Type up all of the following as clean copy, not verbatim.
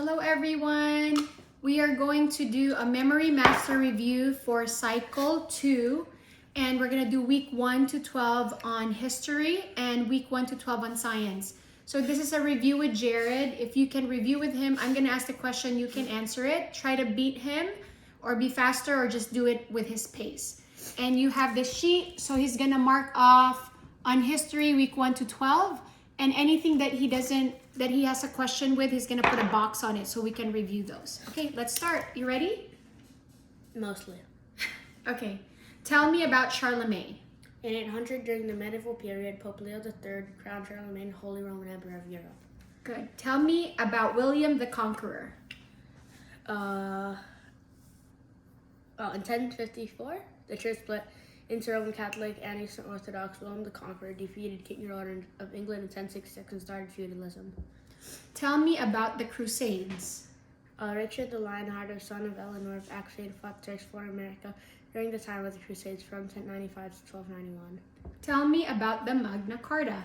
Hello everyone! We are going to do a Memory Master review for Cycle 2 and we're going to do week 1 to 12 on history and week 1 to 12 on science. So this is a review with Jared. If you can review with him, I'm going to ask the question, you can answer it. Try to beat him or be faster or just do it with his pace. And you have this sheet, so he's going to mark off on history week 1 to 12 and anything that he has a question with, he's gonna put a box on it so we can review those. Okay, let's start. You ready? Mostly. Okay. Tell me about Charlemagne. In 800, during the medieval period, Pope Leo III crowned Charlemagne Holy Roman Emperor of Europe. Good. Tell me about William the Conqueror. In 1054, the church split into Roman Catholic and Eastern Orthodox. William the Conqueror defeated King Roderick of England in 1066 and started feudalism. Tell me about the Crusades. Richard the Lionhearted, son of Eleanor of Aquitaine, fought Turks for America during the time of the Crusades from 1095 to 1291. Tell me about the Magna Carta.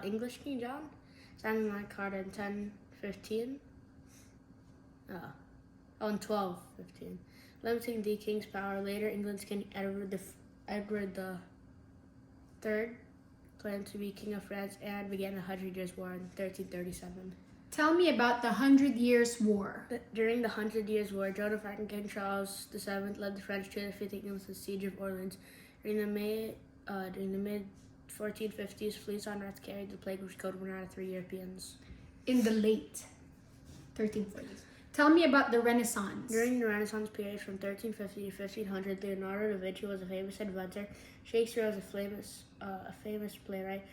English King John signed the Magna Carta in 1015. In 1215, limiting the king's power. Later, England's King Edward the Third claimed to be King of France and began the 100 Years' War in 1337. Tell me about the 100 Years' War. During the 100 Years' War, Joan of Arc and King Charles VII led the French to defeat England at the Siege of Orleans. During the mid-1450s, fleets on rats carried the plague, which killed 1 out of 3 Europeans. In the late 1340s. Tell me about the Renaissance. During the Renaissance period from 1350 to 1500, Leonardo da Vinci was a famous inventor. Shakespeare was a famous playwright.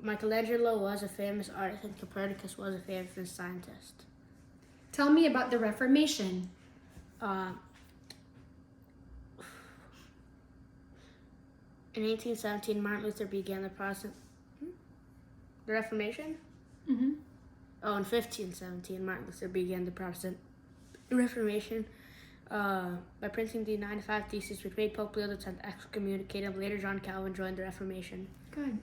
Michelangelo was a famous artist, and Copernicus was a famous scientist. Tell me about the Reformation. In 1817, Martin Luther began the Reformation? Mm-hmm. In 1517, Martin Luther began the Protestant Reformation by printing the 95 Theses, which made Pope Leo X excommunicated. Later, John Calvin joined the Reformation. Good.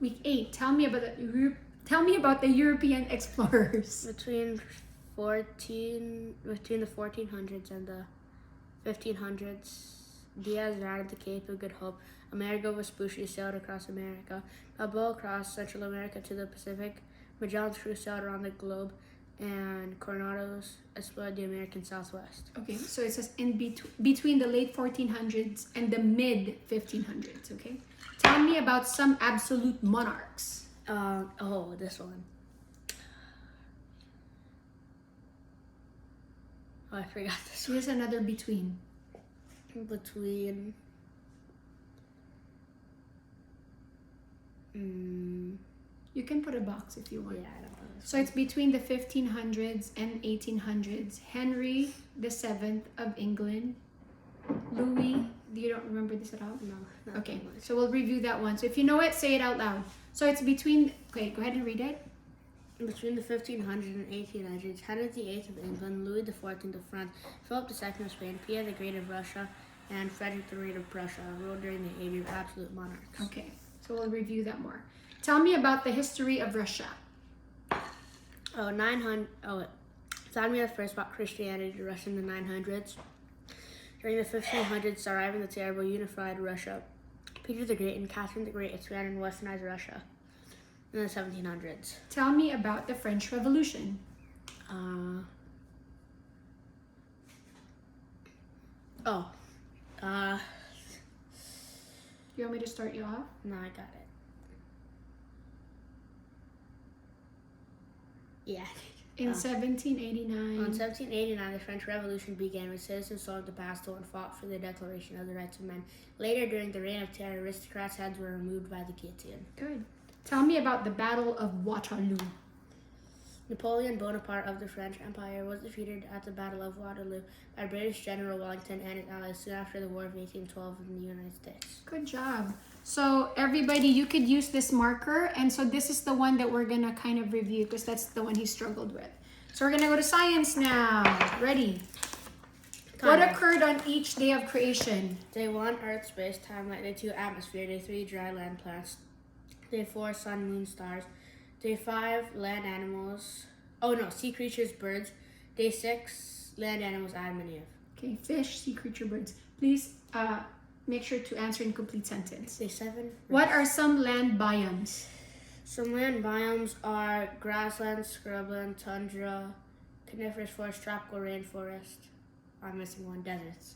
Week 8. Tell me about the European explorers. Between the 1400s and the 1500s, Diaz routed the Cape of Good Hope. Amerigo Vespucci sailed across America. Balboa crossed Central America to the Pacific. Magellan's crew sailed around the globe, and Coronados explored the American Southwest. Okay, so it says between the late 1400s and the mid 1500s. Okay, tell me about some absolute monarchs. This one. I forgot this one. Here's another between. You can put a box if you want. Yeah, I don't know. So it's between the 1500s and 1800s. Henry VII of England. Louis, you don't remember this at all? No. Okay, so we'll review that one. So if you know it, say it out loud. So it's between, okay, go ahead and read it. Between the 1500s and 1800s, Henry VIII of England, Louis XIV of France, Philip II of Spain, Pierre the Great of Russia, and Frederick the Great of Prussia ruled during the age of absolute monarchs. Okay, so we'll review that more. Tell me about the history of Russia. Vladimir I brought Christianity to Russia in the 900s. During the 1500s, Tsar Ivan the Terrible unified Russia. Peter the Great and Catherine the Great expanded and westernized Russia in the 1700s. Tell me about the French Revolution. You want me to start you off? No, I got it. Yeah. In 1789. In 1789, the French Revolution began when citizens stormed the Bastille and fought for the Declaration of the Rights of Men. Later, during the Reign of Terror, aristocrats' heads were removed by the guillotine. Good. Tell me about the Battle of Waterloo. Napoleon Bonaparte of the French Empire was defeated at the Battle of Waterloo by British General Wellington and his allies soon after the War of 1812 in the United States. Good job. So everybody, you could use this marker, and so this is the one that we're gonna kind of review because that's the one he struggled with. So we're gonna go to science now. Ready? What Kinda. occurred on each day of creation? Day 1, Earth, space, time, light. Day 2, atmosphere. Day 3, dry land, plants. Day 4, sun, moon, stars. Day 5, land animals. Oh no, sea creatures, birds. Day 6, land animals, Adam and Eve. Okay, fish, sea creature, birds. Please make sure to answer in complete sentence. Day 7. What are some land biomes? Some land biomes are grassland, scrubland, tundra, coniferous forest, tropical rainforest. I'm missing one, deserts.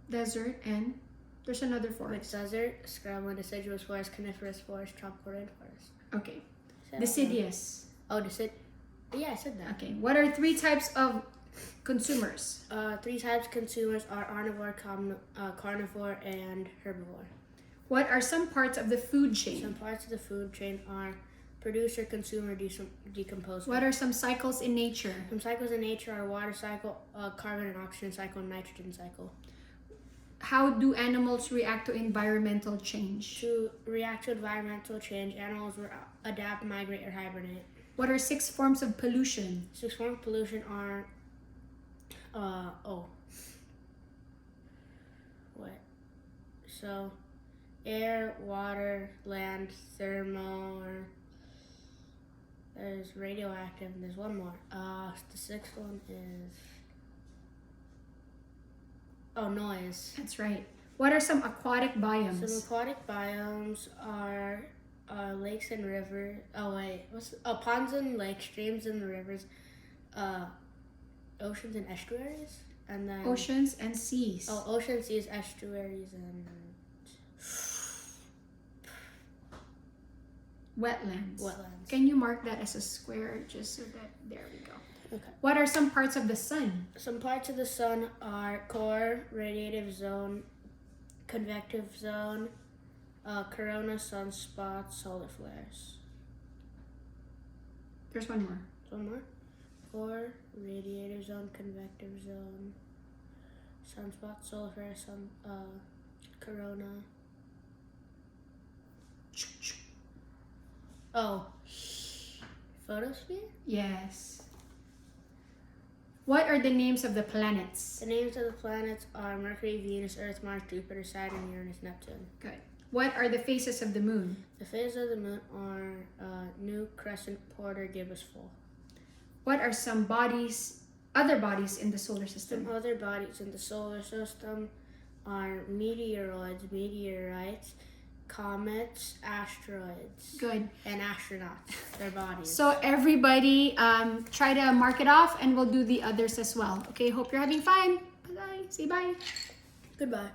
Desert and there's another Like forest. desert, scrubland, deciduous forest, coniferous forest, tropical rainforest. Okay. So- Deciduous. Oh, yeah, I said that. Okay. What are 3 types of consumers? 3 types of consumers are omnivore, carnivore, and herbivore. What are some parts of the food Some chain? parts of the food chain are producer, consumer, decomposer. What are some cycles in nature? Some cycles in nature are water cycle, carbon and oxygen cycle, and nitrogen cycle. How do animals react to environmental change? To react to environmental change, animals will adapt, migrate, or hibernate. What are 6 forms of pollution? 6 forms of pollution are, So, air, water, land, thermal, there's radioactive, and there's one more. The 6th one is, noise. That's right. What are some aquatic Some biomes? aquatic biomes are lakes and rivers. Ponds and lakes, streams and rivers, oceans and estuaries, and then Oceans and seas. oceans, seas, estuaries, and Wetlands. wetlands. Can you mark that as a square just so that there we go. Okay. What are some parts of the sun? Some parts of the sun are core, radiative zone, convective zone, corona, sunspots, solar flares. There's one more. One more. Core, radiative zone, convective zone, sunspot, solar flare, corona. Oh, photosphere? Yes. What are the names of the planets? The names of the planets are Mercury, Venus, Earth, Mars, Jupiter, Saturn, Uranus, Neptune. Good. What are the phases of the moon? The phases of the moon are new, crescent, quarter, gibbous, full. What are some other bodies in the solar system? Some other bodies in the solar system are meteoroids, meteorites, comets, asteroids, Good. and astronauts. Their bodies. So everybody try to mark it off and we'll do the others as well. Okay, hope you're having fun. Bye. Say bye. Goodbye.